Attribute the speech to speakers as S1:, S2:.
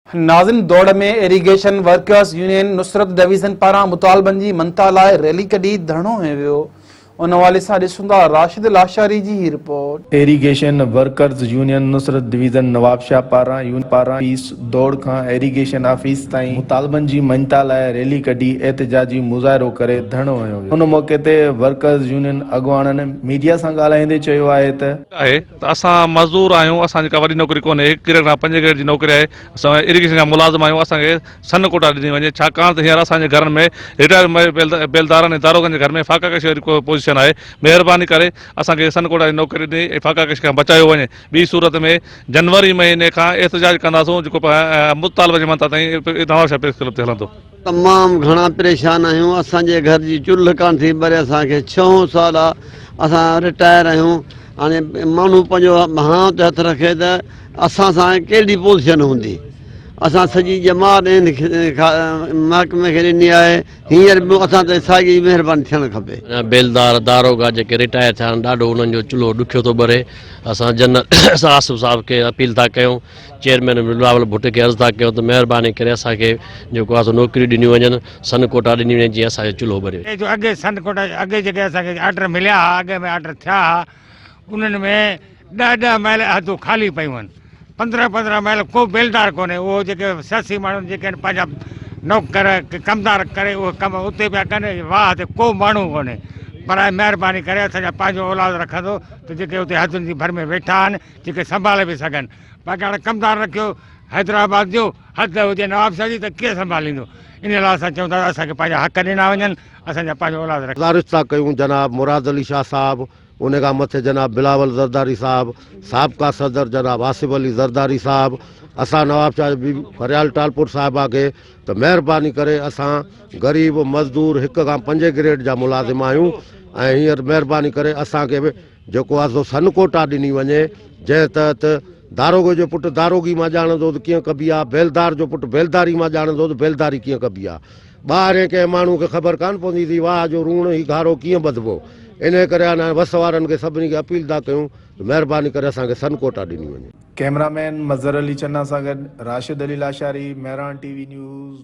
S1: नाज़िन दौड़ में irrigation workers union नुसरत division पारां मुतालबनि जी मनता लाइ रैली कढी धरणो हंयो वियो। उन हवाले सां ॾिसूं राशिद लाशारी जी ही रिपोर्ट।
S2: इरीगेशन वर्कर्स यूनियन नुसरत डिवीज़न नवाबशाह पारां इस दौड़ खां इरीगेशन ऑफिस ताईं मुतालबनि जी मञता लाइ रैली कढी एहतजाजी मुज़ाहिरो करे धरणो हंयो वियो। उन मौके ते वर्कर्स यूनियन अॻवाननि मीडिया सां ॻाल्हाईंदे चयो आहे त
S3: असां मज़दूर आहियूं, असां जेका वॾी नौकरी कोन्हे, 1 ग्रेड खां 5 ग्रेड जी नौकरी आहे। असां इरीगेशन जा मुलाज़िम आहियूं। असांखे सन कोटा ॾिनी वञे, छाकाणि त हींअर असांजे घरनि में रिटायर बेलदारनि ऐं दारोगनि जे घर में फाका कश वारी पोजीशन आहे। महिरबानी करे असांखे सन कोटा जी नौकरी ॾिनी ऐं फाका कश खां बचायो वञे। ॿी सूरत में जनवरी महीने खां एहतजाज कंदासूं, जेको मुतालबे जे मथां ताईं नवाबशाह प्रेस क्लब ते हलंदो।
S4: तमामु घणा परेशान आहियूं। असांजे घर जी चुल्ह कान थी भरे, असांखे 6 साल असां रिटायर आहियूं। हाणे माण्हू पंहिंजो हाथ ते हथु रखे त असां सां कहिड़ी पोज़ीशन हूंदी। असां सॼी जमात महकमे खे ॾिनी आहे। हींअर बि असां ते साॻी महिरबानी थियणु खपे।
S5: बेलदार दारोगा जेके रिटायर थिया आहिनि, ॾाढो उन्हनि जो चुल्हो ॾुखियो थो भरे। असां जनरल आसिफ साहब खे अपील था कयूं, चेयरमैन बिलावल भुट्ट खे अर्ज़ु था कयूं त महिरबानी करे असांखे जेको आहे नौकरी ॾिनी वञनि, सन कोटा ॾिनी वञे, जीअं असांजो चुल्हो भरे।
S6: जो अॻे सन कोटा अॻे जेके असांखे ऑर्डर मिलिया हुआ, अॻे में ऑर्डर थिया हुआ, उन्हनि में 10 महल हदूं ख़ाली पियूं आहिनि। 15 महल को बेलदार कोन्हे। उहो जेके सियासी माण्हू जेके आहिनि पंहिंजा नौकर कमदार करे उहे कम उते पिया कनि, वाह ते को माण्हू कोन्हे। पर महिरबानी करे असांजा पंहिंजो औलाद रखंदो त जेके उते हदुनि जी भर में वेठा आहिनि, जेके संभाले बि सघनि। बाक़ी हाणे कमदार रखियो हैदराबाद जो, हद हुजे नवाबशाह जी, त कीअं संभालींदो? इन लाइ असां चऊं था असांखे पंहिंजा हक़ ॾिना वञनि, असांजा पंहिंजो औलाद रखनि।
S7: गुज़ारिश था कयूं जनाब मुराद अली शाह साहब, उन खां मथे जनाब बिलावल ज़रदारी साहब, साबिक़ा सदर जनाब आसिफ अली ज़रदारी साहब, असां नवाबशाह फरियाल टालपुर साहिबा खे त महिरबानी करे असां ग़रीब मज़दूर 1 खां 5 ग्रेड जा मुलाज़िम आहियूं ऐं हींअर महिरबानी करे असांखे बि जेको आहे सो सन कोटा ॾिनी वञे, जंहिं तहत दारोगे जो पुटु दारोगी मां ॼाणंदो त कीअं कबी आहे, बेलदार जो पुटु बेलदारी मां ॼाणंदो त बेलदारी कीअं कबी आहे। ॿाहिरि कंहिं माण्हू खे ख़बर कान पवंदी थी वाह जो रूण ई घारो कीअं ॿधबो। इन करे हाणे वस वारनि खे सभिनी खे अपील था कयूं त महिरबानी करे असांखे सन कोटा ॾिनी वञे।
S2: कैमरामैन मज़र अली चन्ना सां गॾु राशिद अली लाशारी, मेहरान टीवी न्यूज़।